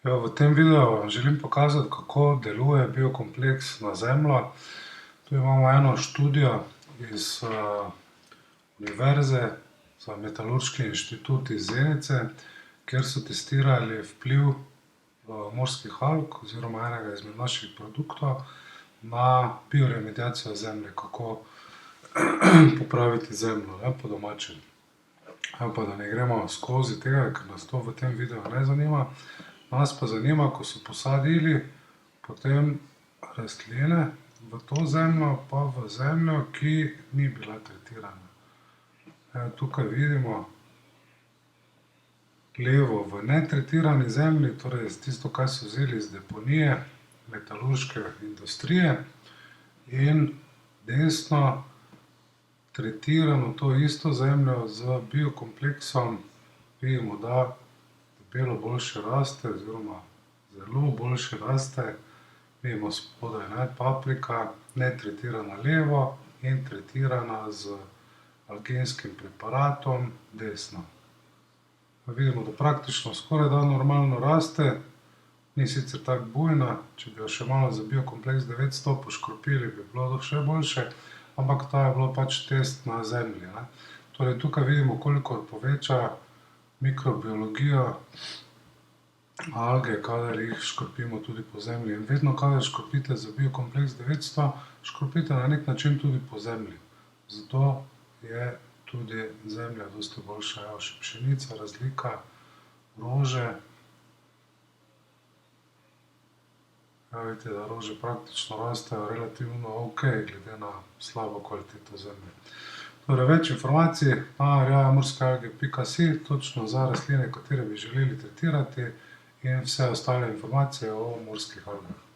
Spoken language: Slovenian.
V tem videu vam želim pokazati, kako deluje biokompleks na Zemljo. Tu imamo eno študijo iz Univerze za metalurški inštitut iz Zenice, kjer so testirali vpliv morskih alg oziroma enega izmed naših produktov na bioremediacijo Zemlje, kako popraviti Zemljo, po domače. Pa da ne gremo skozi tega, ker nas to v tem videu ne zanima. Nas pa zanima, ko so posadili potem rastline v to zemljo, pa v zemljo, ki ni bila tretirana. Tukaj vidimo levo v netretirani zemlji, torej tisto, kar so vzeli iz deponije metalurške industrije, in desno tretirano to isto zemljo z biokompleksom. Vidimo, da debelo boljše raste oziroma zelo boljše raste. Vidimo spodaj paprika, netretirana levo in tretirana z algenskim preparatom desno. Vidimo, da praktično skorajda normalno raste, ni sicer tako bujna, če bi jo še malo za biokompleks 900 poškropili, bi bilo še boljše, ampak to je bilo pač test na zemlji. Torej tukaj vidimo, koliko poveča mikrobiologijo alge, kadar jih škropimo tudi po zemlji. In vedno, kadar škropite za biokompleks 900, škropite na nek način tudi po zemlji. Zato je tudi zemlja dosti boljša. Evo še pšenica, razlika, rože. Vidite, da rože praktično rastejo relativno okej, glede na slabo kvaliteto zemlje. Torej, več informacij na rjavemorske-alge.si, točno za rastline, katere bi želeli tretirati, in vse ostale informacije o morskih algah.